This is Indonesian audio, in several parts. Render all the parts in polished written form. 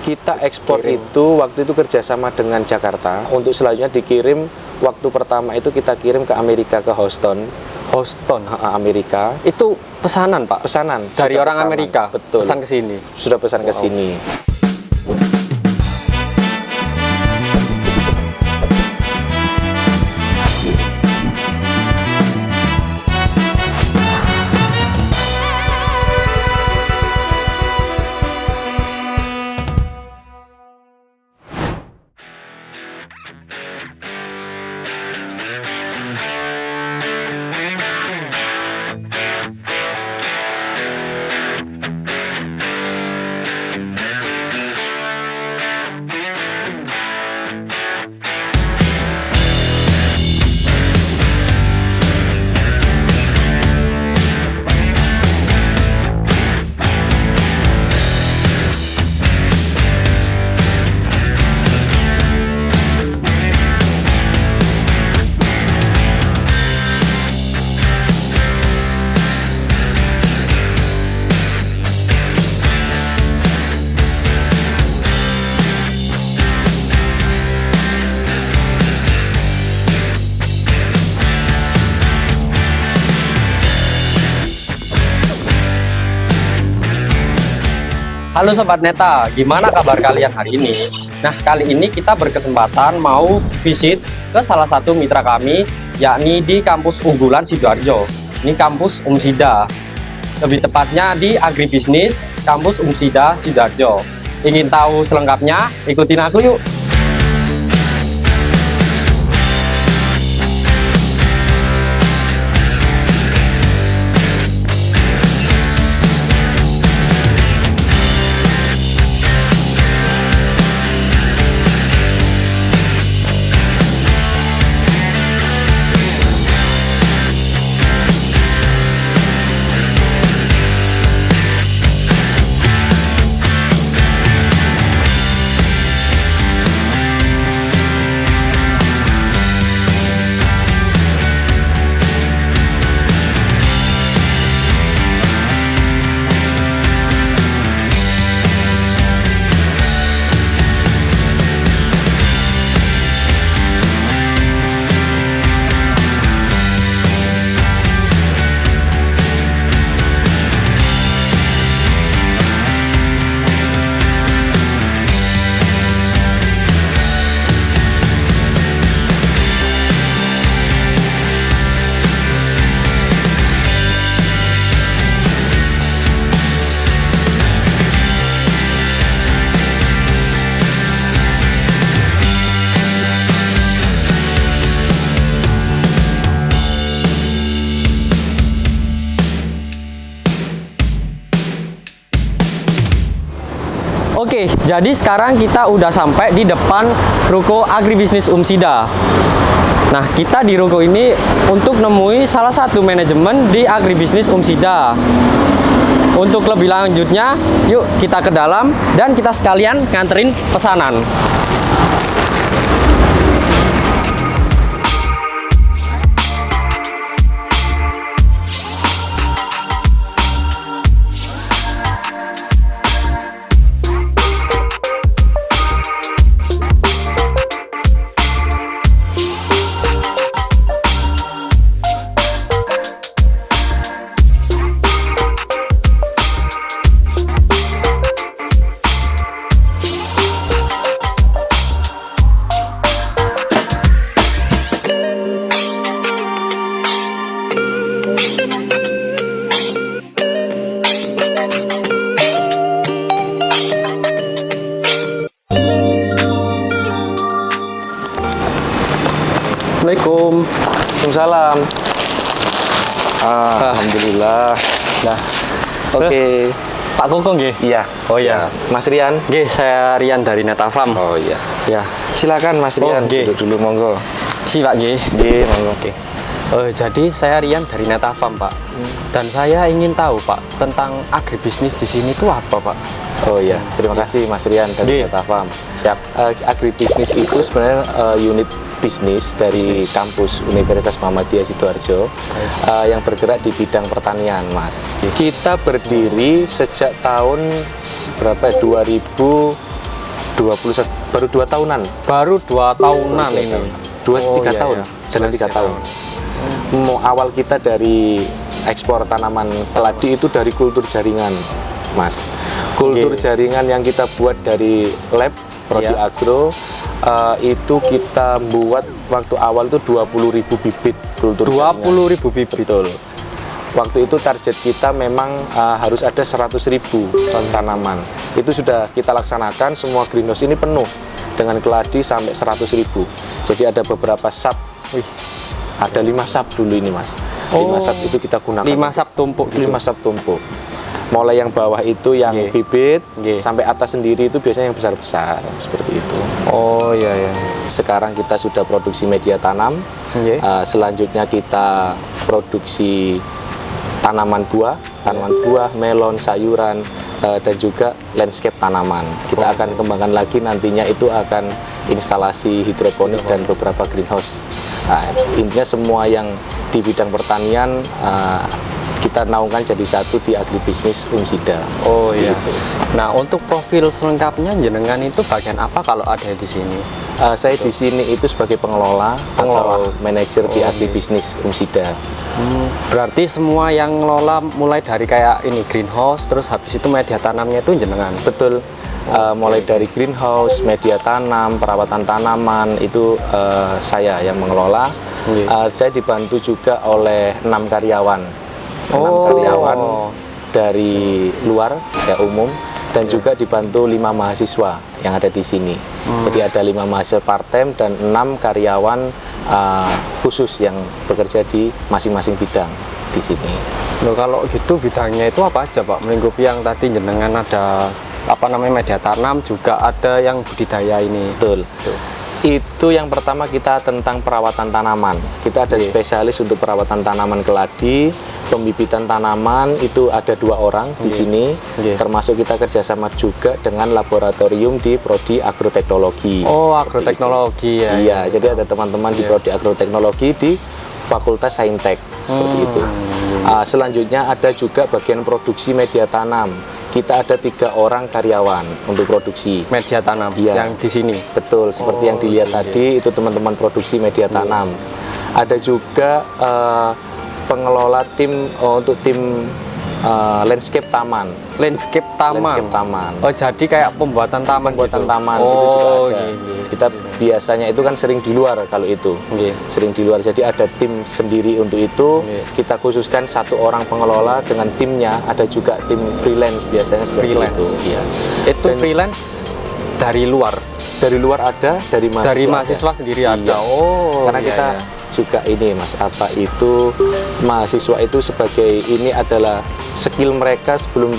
Kita ekspor itu waktu itu kerjasama dengan Jakarta. Untuk selanjutnya dikirim, waktu pertama itu kita kirim ke Amerika, ke Houston. Houston, Amerika. itu pesanan Pak? Pesanan Dari sudah orang pesanan. Amerika? Betul. Pesan ke sini? Sudah pesan ke sini. Halo Sobat Neta, gimana kabar kalian hari ini? Nah, kali ini kita berkesempatan mau visit ke salah satu mitra kami, yakni di kampus unggulan Sidoarjo. Ini kampus Umsida, lebih tepatnya di Agribisnis kampus Umsida Sidoarjo. Ingin tahu selengkapnya? Ikutin aku yuk. Oke, jadi sekarang kita udah sampai di depan ruko Agribisnis Umsida. Nah, kita di ruko ini untuk nemui salah satu manajemen di Agribisnis Umsida. Untuk lebih lanjutnya, yuk kita ke dalam dan kita sekalian nganterin pesanan. Assalamualaikum. Waalaikumsalam. Alhamdulillah. Nah, Oke. Pak Kokong nggih? Iya. Oh iya. Mas Rian. Nggih, saya Rian dari Netafarm. Oh iya. Ya. Silakan Mas Rian, nggih. duduk dulu monggo. Si Pak nggih. Nggih, monggo. Oke. Jadi saya Rian dari Netafarm, Pak. Dan saya ingin tahu, Pak, tentang agribisnis di sini itu apa, Pak? Oh iya, terima kasih Mas Rian dari Nggih. Netafarm. Siap. Agribisnis itu sebenarnya unit bisnis dari kampus Universitas Muhammadiyah Sidoarjo yang bergerak di bidang pertanian, Mas. Kita berdiri sejak tahun berapa? 2015 baru 2 tahunan. Baru 2 tahunan ini. 2-3 tahun, jalan 3 tahun. Mau awal kita dari ekspor tanaman keladi itu dari kultur jaringan, Mas. Kultur jaringan yang kita buat dari lab Prodi Agro itu kita buat waktu awal itu 20.000 bibit kultur jaringan. 20.000 bibit. Betul. Waktu itu target kita memang harus ada 100.000 tanaman. Itu sudah kita laksanakan, semua greenhouse ini penuh dengan keladi sampai 100.000. Jadi ada beberapa sub. Ada 5 sub dulu ini, Mas. 5 sub itu kita gunakan. 5 sub tumpuk gitu. 5 sub tumpuk. Mulai yang bawah itu yang bibit, sampai atas sendiri itu biasanya yang besar-besar seperti itu. Oh iya ya. Sekarang kita sudah produksi media tanam. Selanjutnya kita produksi tanaman buah, melon, sayuran, dan juga landscape tanaman. Kita akan kembangkan lagi nantinya itu akan instalasi hidroponik dan beberapa greenhouse. Intinya semua yang di bidang pertanian kita naungkan jadi satu di agribisnis Umsida. Oh iya. Gitu. Nah, untuk profil selengkapnya jenengan itu bagian apa kalau ada di sini? Saya di sini itu sebagai pengelola atau manajer di agribisnis Umsida. Berarti semua yang ngelola mulai dari kayak ini greenhouse, terus habis itu media tanamnya itu jenengan? Betul. Mulai dari greenhouse, media tanam, perawatan tanaman itu saya yang mengelola. Saya dibantu juga oleh 6 karyawan. 6 karyawan dari luar ya umum, dan juga dibantu 5 mahasiswa yang ada di sini. Jadi ada 5 mahasiswa part-time dan 6 karyawan khusus yang bekerja di masing-masing bidang di sini. Loh, kalau gitu bidangnya itu apa aja, Pak? Melingkupi yang tadi jenengan ada apa namanya media tanam, juga ada yang budidaya ini. Betul. Itu yang pertama kita tentang perawatan tanaman. Kita ada spesialis untuk perawatan tanaman keladi, pembibitan tanaman itu ada 2 orang di sini. Termasuk kita kerjasama juga dengan laboratorium di Prodi Agroteknologi. Oh, agroteknologi ya. Iya, jadi ada teman-teman di Prodi Agroteknologi di Fakultas Saintek seperti itu. Selanjutnya ada juga bagian produksi media tanam. Kita ada 3 orang karyawan untuk produksi media tanam yang di sini. Betul, seperti yang dilihat tadi itu teman-teman produksi media tanam. Ada juga pengelola tim untuk tim landscape taman. Landscape taman. Oh, jadi kayak pembuatan taman. Pembuatan gitu. taman itu juga ada. Kita biasanya itu kan sering di luar kalau itu. Sering di luar. Jadi ada tim sendiri untuk itu. Kita khususkan 1 orang pengelola dengan timnya. Ada juga tim freelance biasanya seperti itu. Ya. Itu freelance dari luar. Dari luar ada, dari mahasiswa sendiri ada. Oh, karena kita juga ini, Mas, apa itu mahasiswa itu sebagai ini adalah skill mereka sebelum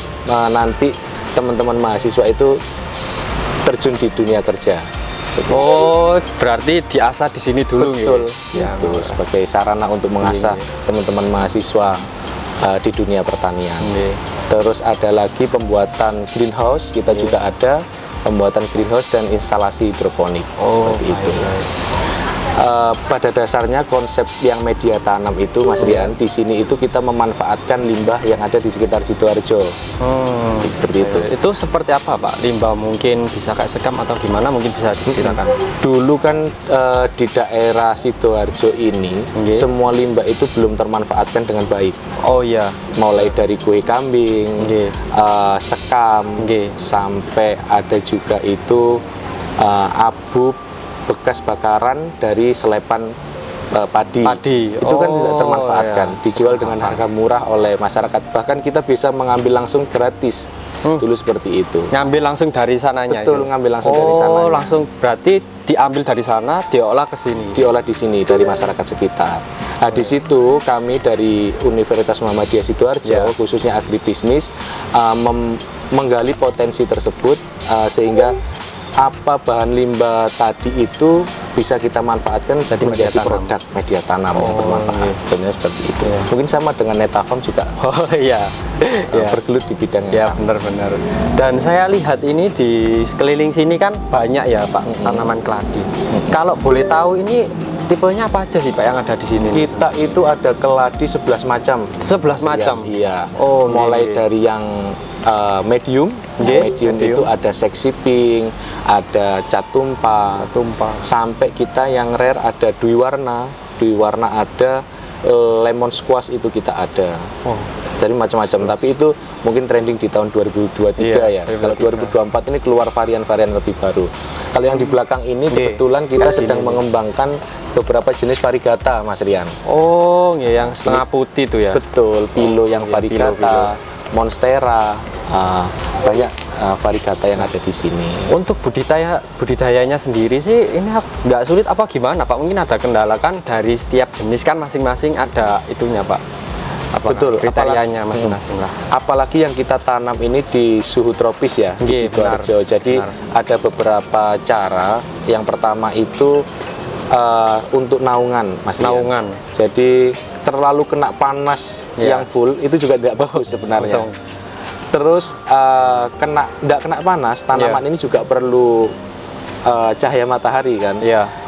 nanti teman-teman mahasiswa itu terjun di dunia kerja. Oh, berarti diasah di sini dulu. Betul. Itu sebagai sarana untuk mengasah teman-teman mahasiswa di dunia pertanian. Terus ada lagi pembuatan greenhouse, kita juga ada pembuatan greenhouse dan instalasi hidroponik seperti itu. Pada dasarnya konsep yang media tanam itu, Mas Rian, di sini itu kita memanfaatkan limbah yang ada di sekitar Sidoarjo. Seperti itu. Itu seperti apa, Pak? Limbah mungkin bisa kayak sekam atau gimana? Mungkin bisa diceritakan. Dulu kan di daerah Sidoarjo ini semua limbah itu belum termanfaatkan dengan baik. Oh iya. Mulai dari kue kambing, sekam, sampai ada juga itu abu bekas bakaran dari selepan padi. Itu kan tidak termanfaatkan, dijual dengan harga murah oleh masyarakat. Bahkan kita bisa mengambil langsung gratis. Dulu seperti itu. Ngambil langsung dari sananya. Betul, ngambil langsung dari sana. Langsung berarti diambil dari sana, diolah ke sini. Diolah di sini dari masyarakat sekitar. Nah, di situ kami dari Universitas Muhammadiyah Sidoarjo, khususnya agribisnis, menggali potensi tersebut sehingga apa bahan limbah tadi itu bisa kita manfaatkan jadi menjadi produk media tanam yang bermanfaat. Contohnya seperti itu. Mungkin sama dengan Netafarm juga. Oh iya. Bergelut di bidang yang sama. Benar-benar. Dan saya lihat ini di sekeliling sini kan banyak ya, Pak, tanaman keladi. Kalau boleh tahu ini tipenya apa aja sih Pak yang ada di sini? Kita itu ada keladi 11 macam. 11 macam. Iya. Oh, mulai oke. dari yang medium. Medium itu ada seksi pink, ada cat tumpah, sampai kita yang rare ada dwi warna ada lemon squash itu kita ada. Oh. Jadi macam-macam, tapi itu mungkin trending di tahun 2023 ya. Kalau 2024 ini keluar varian-varian lebih baru. Kalau yang di belakang ini kebetulan kita sedang mengembangkan beberapa jenis varigata, Mas Rian. Oh, ya yang setengah putih tuh ya. Betul, pilo yang varigata, monstera, banyak varigata yang ada di sini. Untuk budidayanya sendiri sih ini nggak sulit apa gimana Pak? Mungkin ada kendala kan dari setiap jenis kan masing-masing ada itunya Pak. Betul, kriterianya masing-masing lah. Apalagi yang kita tanam ini di suhu tropis ya, di Sidoarjo. Jadi ada beberapa cara. Yang pertama itu untuk naungan, Mas Rian. Naungan. Jadi terlalu kena panas yang full itu juga tidak bagus sebenarnya. Terus nggak kena panas, tanaman ini juga perlu cahaya matahari kan.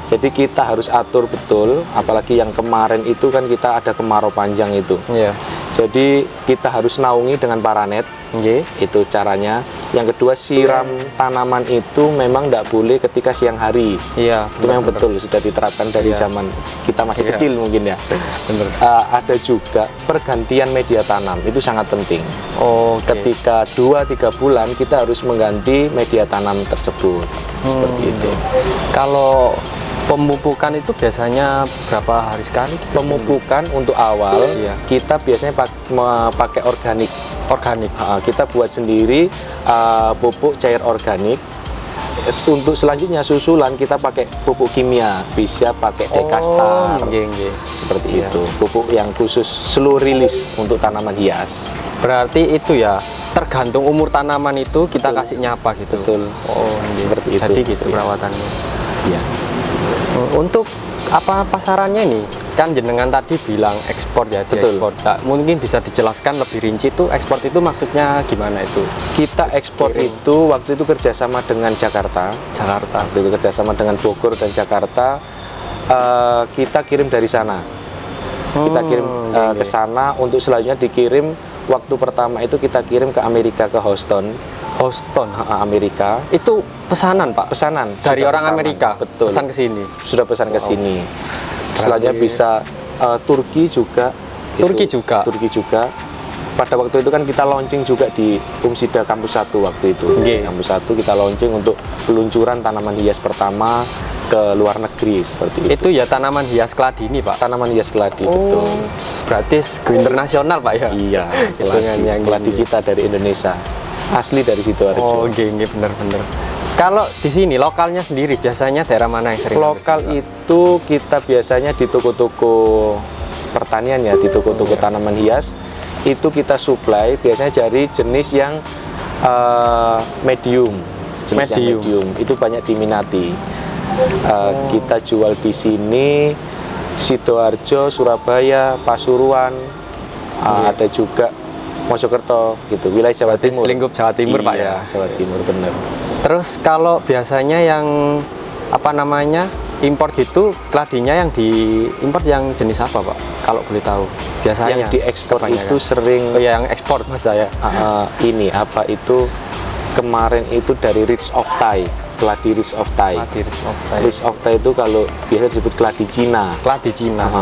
Jadi kita harus atur betul, apalagi yang kemarin itu kan kita ada kemarau panjang itu. Jadi kita harus naungi dengan paranet, itu caranya. Yang kedua, siram tanaman itu memang tidak boleh ketika siang hari. Itu memang betul, sudah diterapkan dari zaman kita masih kecil mungkin ya. Ada juga pergantian media tanam, itu sangat penting. Ketika 2-3 bulan kita harus mengganti media tanam tersebut. Seperti itu. Kalau pemupukan itu biasanya berapa hari sekali? Pemupukan untuk awal kita biasanya pakai organik. Kita buat sendiri pupuk cair organik. Untuk selanjutnya susulan kita pakai pupuk kimia, bisa pakai Dekastar. Seperti itu. Pupuk yang khusus slow release untuk tanaman hias. Berarti itu ya tergantung umur tanaman itu kita kasihnya apa gitu. Seperti itu. Jadi gitu perawatannya. Iya. Untuk apa pasarannya nih? Kan jenengan tadi bilang ekspor ya, ekspor. Mungkin bisa dijelaskan lebih rinci itu ekspor itu maksudnya gimana itu? Kita ekspor itu waktu itu kerjasama dengan Jakarta. Waktu itu kerjasama dengan Bogor dan Jakarta. Kita kirim dari sana. Kita kirim ke sana untuk selanjutnya dikirim. Waktu pertama itu kita kirim ke Amerika, ke Houston, Amerika. Itu pesanan Pak? Pesanan dari orang pesanan. Amerika. Betul. Pesan ke sini. Sudah pesan ke sini. Selanjutnya bisa Turki juga. Turki juga. Pada waktu itu kan kita launching juga di Umsida Kampus 1 waktu itu. Kampus 1 kita launching untuk peluncuran tanaman hias pertama ke luar negeri seperti itu. Itu ya tanaman hias keladi ini Pak? Tanaman hias keladi, betul. Berarti go internasional Pak ya? Iya, keladi kita dari Indonesia. Asli dari Sidoarjo. Bener-bener. Kalau di sini lokalnya sendiri biasanya daerah mana yang sering? Lokal itu kita biasanya di toko-toko pertanian ya, di toko-toko tanaman hias. Itu kita supply biasanya dari jenis yang medium. Yang medium itu banyak diminati. Kita jual di sini Sidoarjo, Surabaya, Pasuruan, ada juga Mojokerto gitu, wilayah Jawa Timur. Lingkup Jawa Timur Pak ya. Jawa Timur bener. Terus kalau biasanya yang impor gitu, keladinya yang diimpor yang jenis apa Pak? Kalau boleh tahu. Biasanya yang diekspor itu sering yang ekspor Mas saya. Kemarin itu dari Ridge of Thai. Keladi Ridge of Thai. Ridge of Thai itu kalau biasa disebut keladi Cina.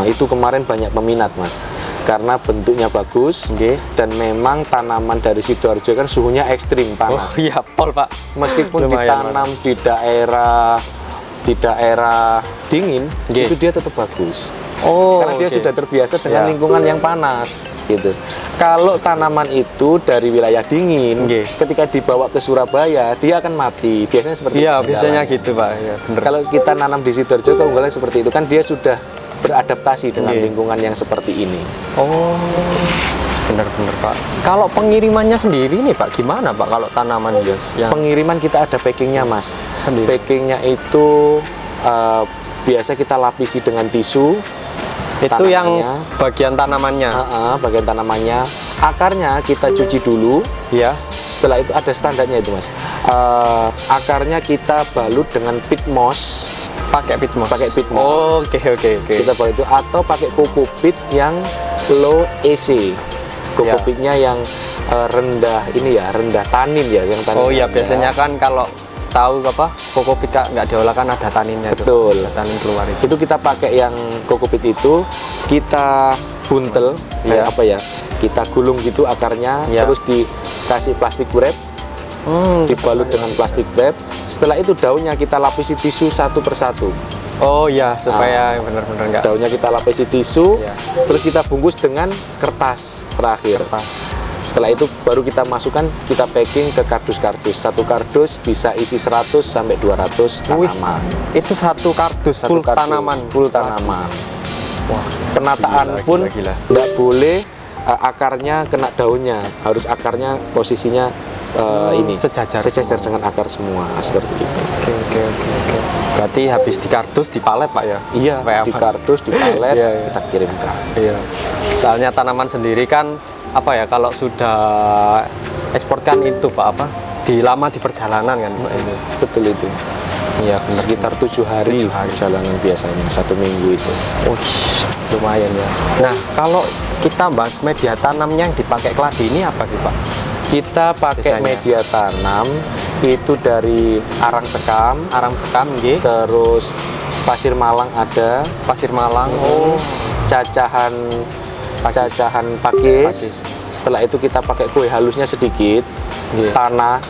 Itu kemarin banyak peminat Mas, karena bentuknya bagus dan memang tanaman dari Sidoarjo kan suhunya ekstrim panas. Pol Pak. Meskipun ditanam di daerah dingin, itu dia tetap bagus. Karena dia sudah terbiasa dengan lingkungan yang panas gitu. Kalau tanaman itu dari wilayah dingin, ketika dibawa ke Surabaya dia akan mati. Biasanya seperti itu. Biasanya gitu Pak. Bener. Kalau kita nanam di Sidoarjo keunggulannya seperti itu kan, dia sudah beradaptasi dengan lingkungan yang seperti ini. Bener-bener Pak. Kalau pengirimannya sendiri nih Pak, gimana Pak kalau tanaman hias? Pengiriman kita ada packingnya Mas. Sendiri. Packingnya itu biasa kita lapisi dengan tisu. Itu yang bagian tanamannya. Bagian tanamannya. Akarnya kita cuci dulu. Setelah itu ada standarnya itu Mas. Akarnya kita balut dengan peat moss. Pakai pitmos. Pakai pitmos. Oh, oke. Kita bawa itu, atau pakai kokopit yang low EC. Kokopitnya yang rendah ini ya, rendah tanin ya, yang tanin. Oh iya, biasanya kan kalau tahu apa kokopit nggak diolah kan ada taninnya. Betul. Ada tanin keluar itu. Itu kita pakai yang kokopit itu, kita buntel kayak apa ya? Kita gulung gitu akarnya, terus dikasih plastik wrap. Dibalut dengan plastik wrap. Setelah itu daunnya kita lapisi tisu satu persatu. Oh iya, supaya benar-benar enggak. Daunnya kita lapisi tisu, terus kita bungkus dengan kertas terakhir. Setelah itu baru kita masukkan, kita packing ke kardus-kardus. Satu kardus bisa isi 100 sampai 200 tanaman. Itu satu kardus full tanaman. Full tanaman. Wah, penataan pun nggak boleh akarnya kena daunnya, harus akarnya posisinya ini sejajar dengan akar semua, seperti itu. Oke. Berarti habis di kardus di palet Pak ya? Iya, di kardus, di palet, kita kirimkan. Iya. Soalnya tanaman sendiri kan apa ya, kalau sudah ekspor kan itu Pak apa? Lama di perjalanan kan Pak ini. Betul itu. Iya, sekitar 7 hari perjalanan biasanya, 1 minggu itu. Lumayan ya. Nah, kalau kita bahas media tanamnya yang dipakai keladi ini apa sih Pak? Kita pakai media tanam itu dari arang sekam, terus pasir malang ada, cacahan pakis. Setelah itu kita pakai kue halusnya sedikit, tanah,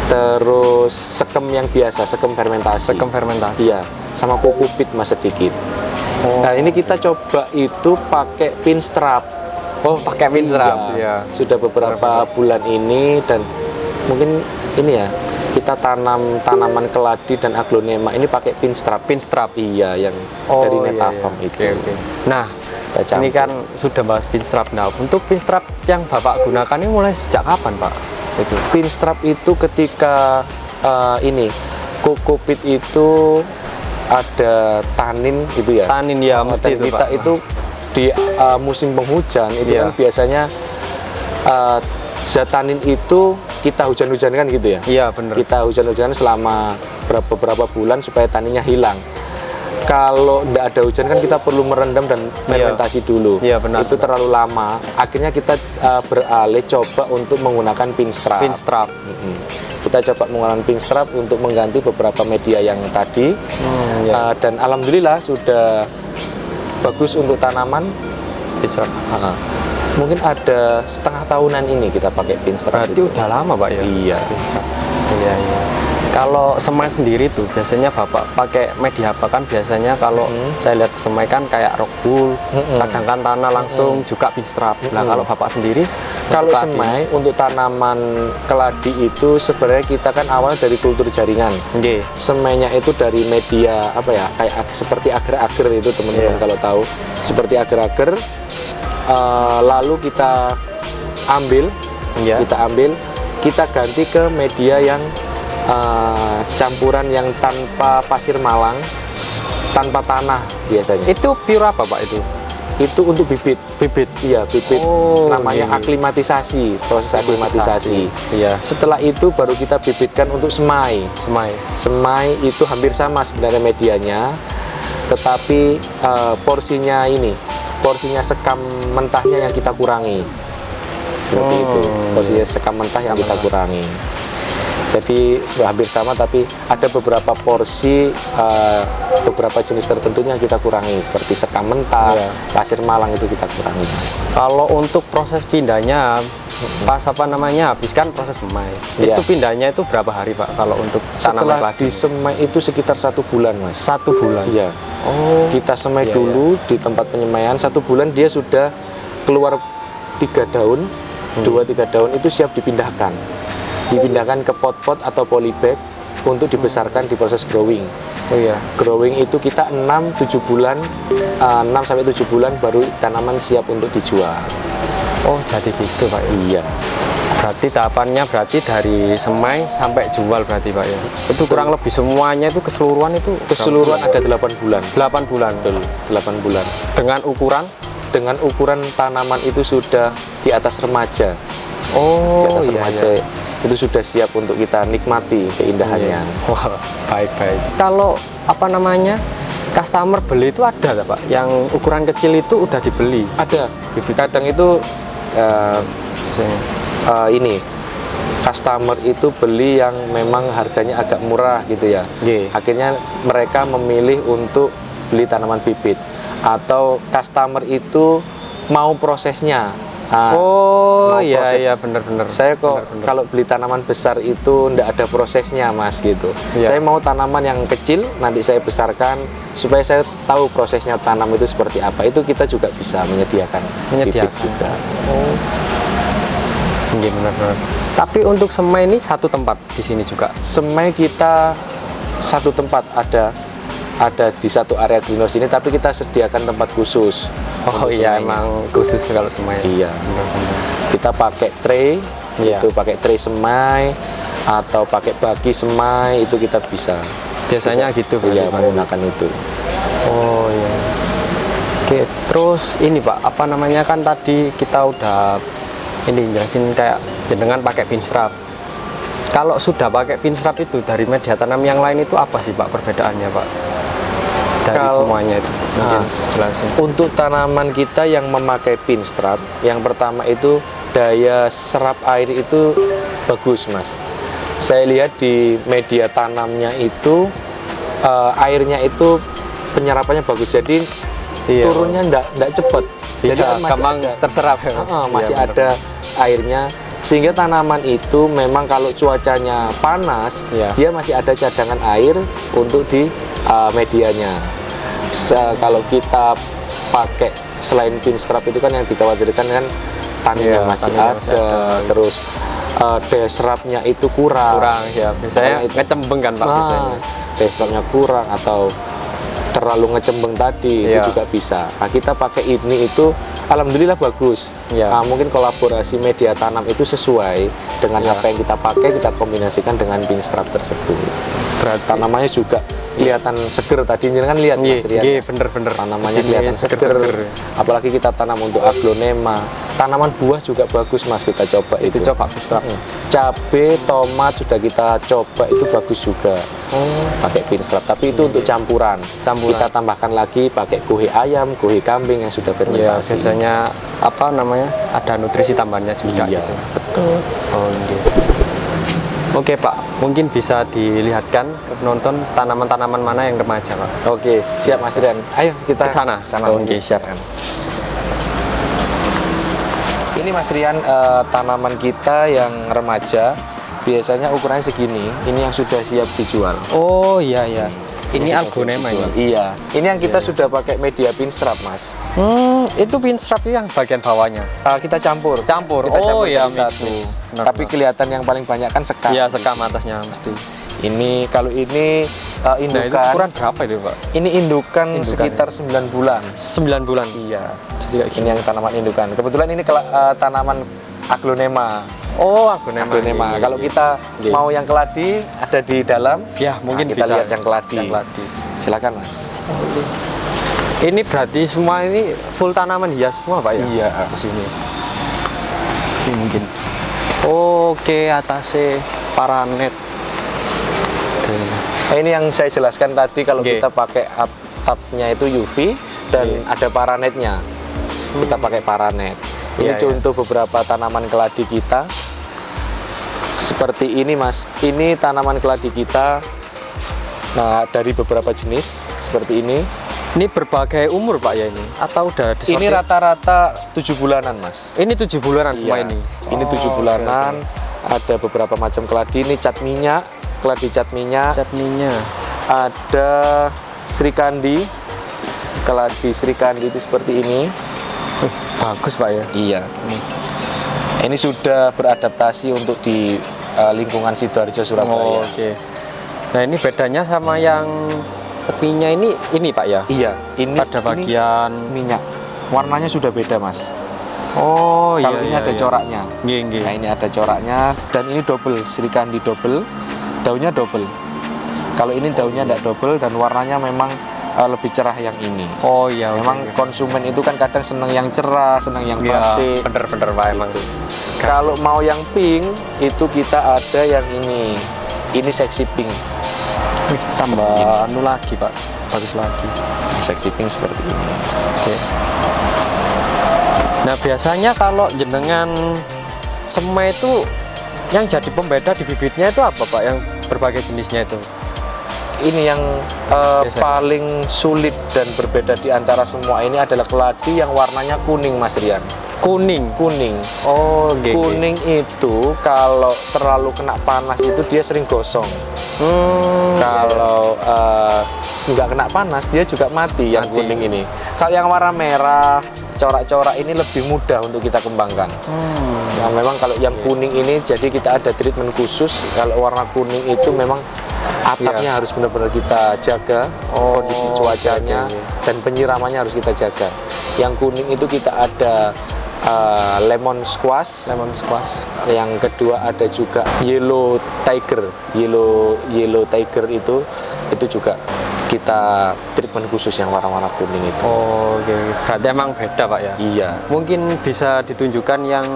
terus sekem yang biasa, sekem fermentasi. Iya, sama kokopit mas sedikit. Nah ini kita coba itu pakai pinstrap. Pakai pinstrap. Iya. Sudah beberapa bulan ini, dan mungkin ini ya, kita tanam tanaman keladi dan aglonema ini pakai pinstrap. Iya, yang dari Netafarm itu. Nah, ini kan sudah bahas pinstrap. Nah, untuk pinstrap yang Bapak gunakan ini mulai sejak kapan Pak? Itu pinstrap itu ketika ini kokopit itu ada tanin gitu ya. Tanin ya, mesti itu kita Pak. itu di musim penghujan itu kan biasanya zat tanin itu kita hujan-hujankan gitu ya. Iya, benar. Kita hujan-hujankan selama beberapa bulan supaya taninnya hilang. Kalau tidak ada hujan kan kita perlu merendam dan fermentasi dulu. Iya, benar. Itu terlalu lama. Akhirnya kita beralih coba untuk menggunakan pinstrap. Kita coba menggunakan pinstrap untuk mengganti beberapa media yang tadi. Dan alhamdulillah sudah bagus untuk tanaman. Mungkin ada setengah tahunan ini kita pakai pinstrap. Berarti udah lama Pak ya? Iya. Iya. Kalau semai sendiri tuh biasanya Bapak pakai media apa kan? Biasanya kalau saya lihat semai kan kayak rock wool, kadang kan tanah langsung juga pinstrap. Nah kalau Bapak sendiri, kalau semai untuk tanaman keladi itu sebenarnya kita kan awal dari kultur jaringan. Semainya itu dari media apa ya, kayak seperti agar-agar itu teman-teman kalau tahu, seperti agar-agar. Lalu kita ambil, kita ganti ke media yang campuran yang tanpa pasir malang, tanpa tanah biasanya. Itu pure apa Pak itu? Itu untuk bibit. Iya, bibit. Namanya aklimatisasi, proses aklimatisasi. Iya. Setelah itu baru kita bibitkan untuk semai. Semai itu hampir sama sebenarnya medianya, tetapi porsinya sekam mentahnya yang kita kurangi. Seperti itu. Porsinya sekam mentah yang kita kurangi. Jadi hampir sama, tapi ada beberapa porsi, beberapa jenis tertentunya yang kita kurangi, seperti sekam mentah, pasir malang itu kita kurangi. Kalau untuk proses pindahnya, pas habiskan proses semai, itu pindahnya itu berapa hari Pak? Kalau untuk tanaman di semai itu sekitar 1 bulan Mas. 1 bulan? Iya. Kita semai dulu di tempat penyemaian, 1 bulan dia sudah keluar 3 daun, 2-3 daun itu siap dipindahkan ke pot-pot atau polybag untuk dibesarkan di proses growing. Growing itu kita 6-7 bulan, 6-7 bulan baru tanaman siap untuk dijual. Jadi gitu Pak ya? Iya. Berarti tahapannya dari semai sampai jual berarti Pak ya? Itu kurang lebih semuanya itu keseluruhan ada 8 bulan. 8 bulan? Betul, 8 bulan. Dengan ukuran? Dengan ukuran tanaman itu sudah di atas remaja. Di atas remaja. itu sudah siap untuk kita nikmati keindahannya. Wah, baik-baik. Kalau apa namanya, customer beli itu ada nggak Pak? Yang ukuran kecil itu udah dibeli? Ada. Kadang itu ini customer itu beli yang memang harganya agak murah gitu ya. Akhirnya mereka memilih untuk beli tanaman bibit, atau customer itu mau prosesnya. Iya benar-benar. Saya kok kalau beli tanaman besar itu ndak ada prosesnya Mas gitu. Saya mau tanaman yang kecil, nanti saya besarkan supaya saya tahu prosesnya tanam itu seperti apa. Itu kita juga bisa menyediakan bibit juga. Iya benar-benar. Tapi untuk semai ini satu tempat di sini juga. Semai kita satu tempat, ada di satu area greenhouse ini, tapi kita sediakan tempat khusus. Iya, emang khusus kalau semai. Iya. Kita pakai tray, itu pakai tray semai atau pakai bagi semai, itu kita bisa. Biasanya gitu. Iya, menggunakan itu. Oh iya. Oke, terus ini Pak, apa namanya, kan tadi kita udah ini jelasin kayak jenengan pakai pinstrap. Kalau sudah pakai pinstrap itu dari media tanam yang lain itu apa sih Pak perbedaannya Pak? Dari semuanya itu mungkin jelasin. Untuk tanaman kita yang memakai pinstrap, yang pertama itu daya serap air itu bagus Mas. Saya lihat di media tanamnya itu airnya itu penyerapannya bagus, jadi turunnya ndak cepet. Jadi kan masih terserap ya. Masih ada airnya, sehingga tanaman itu memang kalau cuacanya panas, dia masih ada cadangan air untuk di medianya. Kalau kita pakai selain pinstrap itu kan yang dikhawatirkan kan tanahnya masih ada, terus daya serapnya itu kurang ya. Biasanya ngecembeng kan Pak, biasanya daya serapnya kurang atau terlalu ngecembeng tadi, itu juga bisa. Nah, kita pakai ini itu alhamdulillah bagus. Mungkin kolaborasi media tanam itu sesuai dengan apa yang kita pakai, kita kombinasikan dengan pinstrap tersebut. Berarti tanamannya juga kelihatan seger. Tadi kan lihat Mas Rian. Iya, bener-bener. Tanamannya kelihatan seger. Apalagi kita tanam untuk aglonema. Tanaman buah juga bagus Mas, kita coba itu. Coba pinstrap. Cabe, tomat sudah kita coba, itu bagus juga. Pakai pinstrap, tapi itu untuk campuran. Kita tambahkan lagi pakai kuhe ayam, kuhe kambing yang sudah fermentasi. Biasanya apa namanya, ada nutrisi tambahannya juga. Gitu. Betul. Oke Pak, mungkin bisa dilihatkan ke penonton tanaman-tanaman mana yang remaja Pak. Oke, siap Mas Rian. Ayo kita ke sana. Oke, siap. Ini Mas Rian, tanaman kita yang remaja biasanya ukurannya segini. Ini yang sudah siap dijual. Oh iya. Ini aglonema ini. Iya. Ini yang kita sudah pakai media pinstrap Mas. Itu pinstrap yang bagian bawahnya. Kita campur. Kita campur mix. Tapi kelihatan yang paling banyak kan sekam. Iya, sekam atasnya mesti. Ini kalau ini indukan. Itu ukuran berapa itu Pak? Ini indukan sekitar 9 bulan. 9 bulan. Iya. Jadi ini yang tanaman indukan. Kebetulan ini tanaman aglonema. Aglonema. Kalau kita mau yang keladi ada di dalam. Ya, mungkin kita bisa lihat yang keladi. Silakan Mas. Ini berarti semua ini full tanaman hias semua Pak ya? Iya, di sini. Ini mungkin. Oke, atasnya paranet. Ini yang saya jelaskan tadi, kalau kita pakai atapnya itu UV dan ada paranetnya. Kita pakai paranet. Ini contoh beberapa tanaman keladi kita. Seperti ini Mas. Ini tanaman keladi kita. Nah, dari beberapa jenis seperti ini. Ini berbagai umur Pak ya ini? Atau udah disortir? Ini rata-rata 7 bulanan Mas. Ini 7 bulanan semua ini? Ini 7 bulanan. Ada beberapa macam keladi. Ini cat minyak, keladi cat minyak. Ada Srikandi. Keladi Srikandi itu seperti ini. Bagus Pak ya? Iya. Ini sudah beradaptasi untuk di lingkungan Sidoarjo, Surabaya. Oke. Nah, ini bedanya sama yang tepinya ini Pak ya? Iya. Ini pada bagian minyak. Warnanya sudah beda Mas. Kalau ini ada coraknya. Nah, ini ada coraknya dan ini double, Srikandi double. Daunnya double. Kalau ini daunnya tidak double dan warnanya memang lebih cerah yang ini. Memang konsumen itu kan kadang senang yang cerah, senang yang batik. Bener-bener Pak emang. Kalau mau yang pink itu kita ada yang ini seksi pink. Tambah anu lagi Pak, bagus lagi. Seksi pink seperti ini. Oke. Nah biasanya kalau jenengan semai itu yang jadi pembeda di bibitnya itu apa Pak? Yang berbagai jenisnya itu? Ini yang paling sulit dan berbeda di antara semua ini adalah keladi yang warnanya kuning, Mas Rian. Kuning. Oh, kuning itu kalau terlalu kena panas itu dia sering gosong. Kalau nggak kena panas dia juga mati. Yang kuning ini. Kalau yang warna merah, corak-corak ini lebih mudah untuk kita kembangkan. Nah, memang kalau yang kuning ini jadi kita ada treatment khusus. Kalau warna kuning itu memang atapnya harus benar-benar kita jaga, kondisi cuacanya dan penyiramannya harus kita jaga. Yang kuning itu kita ada lemon squash. Yang kedua ada juga yellow tiger. Yellow tiger itu juga kita treatment khusus yang warna-warna kuning itu. Berarti emang beda Pak ya? Iya. Mungkin bisa ditunjukkan yang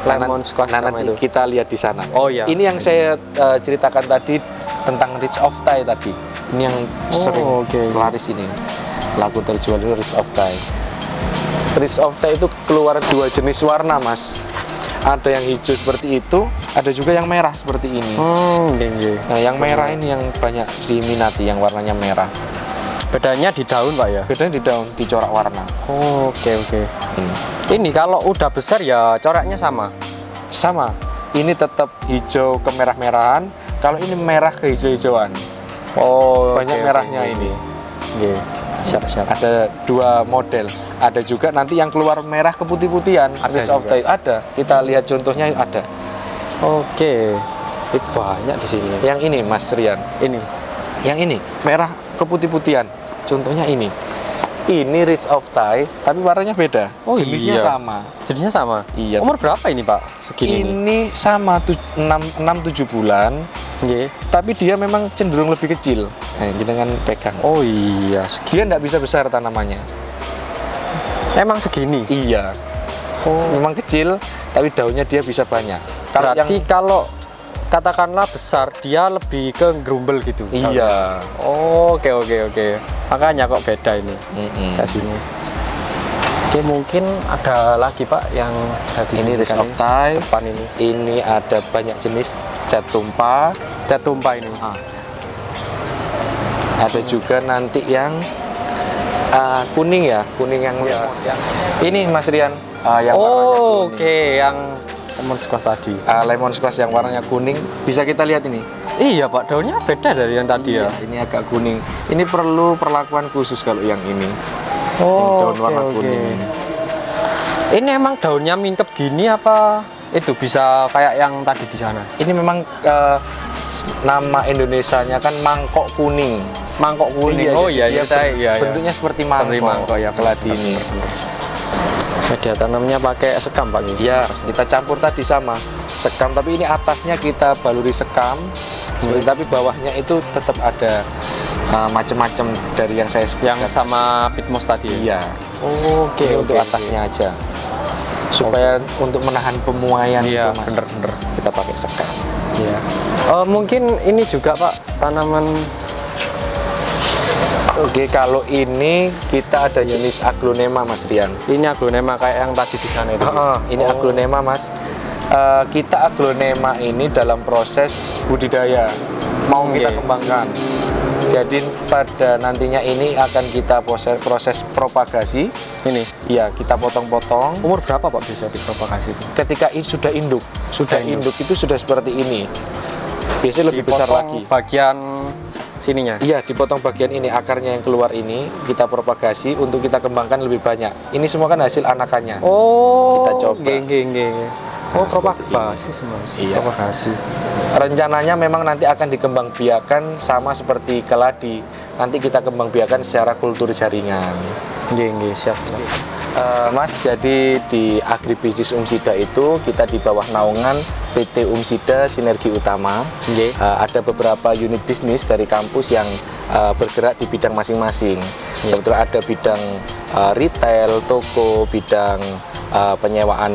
lemon squash nanti itu. kita lihat di sana. Iya. Ini yang saya ceritakan tadi tentang Ridge of Thai tadi. Ini yang sering laris ini. Laku terjual itu Ridge of Thai. Ridge of Thai itu keluar 2 jenis warna, Mas. Ada yang hijau seperti itu, ada juga yang merah seperti ini. Nah, yang merah ini yang banyak diminati, yang warnanya merah. Bedanya di daun Pak ya? Bedanya di daun, di corak warna. Oke. Ini kalau udah besar ya coraknya sama? Sama. Ini tetap hijau kemerah-merahan. Kalau ini merah ke hijau-hijauan. Banyak merahnya ini. Siap. Ada 2 model. Ada juga nanti yang keluar merah ke putih-putihan. Ada. Kita lihat contohnya ada. Ini banyak di sini. Yang ini Mas Rian. Yang ini merah ke putih-putihan. Contohnya ini. Ini Ridge of Thai, tapi warnanya beda. Jenisnya sama. Jenisnya sama? Iya. Umur berapa ini Pak? Segini ini sama 6-7 bulan. Tapi dia memang cenderung lebih kecil. Jenengan pegang. Dia nggak bisa besar tanamannya. Emang segini? Iya. Memang kecil, tapi daunnya dia bisa banyak. Berarti kalau katakanlah besar, dia lebih ke gerumbel gitu? Iya. Oke. Makanya kok beda ini. Kayak sini. Mungkin ada lagi Pak yang ini Ridge of Thai depan ini. Ini ada banyak jenis cat tumpah. Ini. Ada juga nanti yang kuning ya, kuning yang ini Mas Rian, yang warnanya kuning. Yang lemon squash tadi. Lemon squash yang warnanya kuning, bisa kita lihat ini. Iya Pak, daunnya beda dari yang tadi ya. Ini agak kuning. Ini perlu perlakuan khusus kalau yang ini. Daun warna kuning. Ini emang daunnya mingkep gini apa itu bisa kayak yang tadi di sana? Ini memang nama Indonesianya kan mangkok kuning. Mangkok kuning. Bentuknya seperti mangkok ya keladi ini. Media tanamnya pakai sekam Pak? Iya, kita campur tadi sama sekam, tapi ini atasnya kita baluri sekam. Tapi bawahnya itu tetap ada macam-macam dari yang saya sebutkan. Yang sama pitmos tadi. Iya. Untuk atasnya aja. Supaya untuk menahan pemuaian itu, Mas. Bener. Kita pakai sekam. Iya. Mungkin ini juga Pak tanaman. Kalau ini kita ada jenis aglonema Mas Rian. Ini aglonema kayak yang tadi di sana itu. Ini aglonema Mas. Kita aglonema ini dalam proses budidaya mau kita kembangkan. Jadi pada nantinya ini akan kita proses propagasi. Ini? Iya, kita potong-potong. Umur berapa Pak bisa dipropagasi itu? Ketika ini sudah induk, induk itu sudah seperti ini. Biasanya lebih besar lagi. Bagian sininya? Iya, dipotong bagian ini, akarnya yang keluar ini kita propagasi untuk kita kembangkan lebih banyak. Ini semua kan hasil anakannya. Kita coba. Propagasi semua. Iya. Propagasi. Rencananya memang nanti akan dikembangbiakan sama seperti keladi. Nanti kita kembangbiakan secara kultur jaringan. Siap. Mas, jadi di Agribisnis Umsida itu kita di bawah naungan PT Umsida Sinergi Utama. Ada beberapa unit bisnis dari kampus yang bergerak di bidang masing-masing. Kebetulan ada bidang retail, toko, bidang penyewaan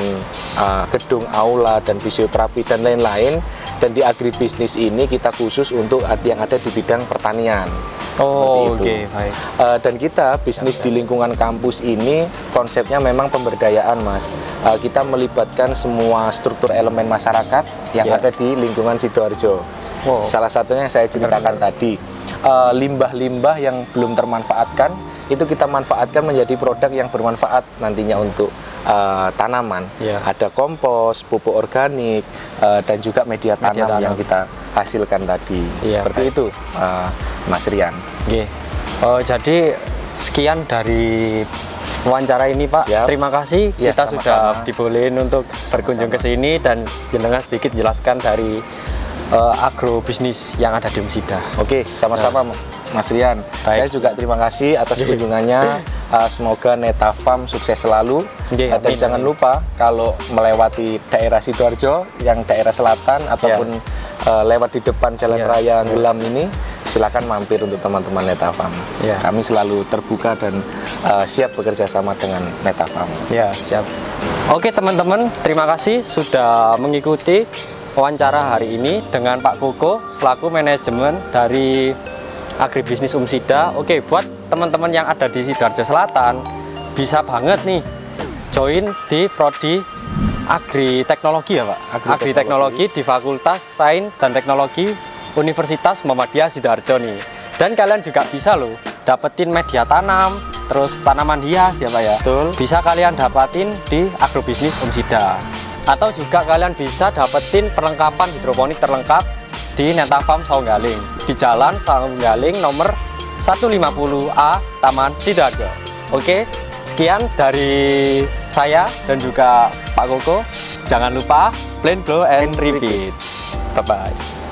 gedung, aula, dan fisioterapi dan lain-lain. Dan di agribisnis ini kita khusus untuk yang ada di bidang pertanian. Seperti itu. Oke, baik. Dan kita bisnis di lingkungan kampus ini konsepnya memang pemberdayaan, Mas. Kita melibatkan semua struktur elemen masyarakat yang ada di lingkungan Sidoarjo. Wow. Salah satunya yang saya ceritakan tadi, limbah-limbah yang belum termanfaatkan itu kita manfaatkan menjadi produk yang bermanfaat nantinya untuk tanaman. Ada kompos, pupuk organik, dan juga media tanam yang kita hasilkan tadi. Seperti itu, Mas Rian. Jadi sekian dari wawancara ini, Pak. Siap. Terima kasih. Ya, kita sama-sama. sudah dibolehin untuk berkunjung ke sini dan jenengan sedikit jelaskan dari agrobisnis yang ada di Umsida. Oke, sama-sama Mas Rian. Baik. Saya juga terima kasih atas kunjungannya. Semoga Neta Farm sukses selalu. Dan amin. jangan lupa kalau melewati daerah Sidoarjo yang daerah selatan ataupun lewat di depan Jalan Raya Gelam ini, silakan mampir untuk teman-teman Neta Farm. Kami selalu terbuka dan siap bekerja sama dengan Neta Farm. Siap. Oke, teman-teman, terima kasih sudah mengikuti wawancara hari ini dengan Pak Koko selaku manajemen dari agribisnis Umsida. Oke, buat teman-teman yang ada di Sidoarjo Selatan bisa banget nih join di prodi agriteknologi ya, Pak. Agriteknologi di Fakultas Sains dan Teknologi Universitas Muhammadiyah Sidoarjo nih. Dan kalian juga bisa loh dapetin media tanam, terus tanaman hias ya, Pak ya. Betul. Bisa kalian dapatin di agrobisnis Umsida. Atau juga kalian bisa dapetin perlengkapan hidroponik terlengkap di Neta Farm Saunggaling di Jalan Saunggaling nomor 150A Taman Sidoarjo. Oke, sekian dari saya dan juga Pak Koko. Jangan lupa plan, grow, and repeat. Bye-bye.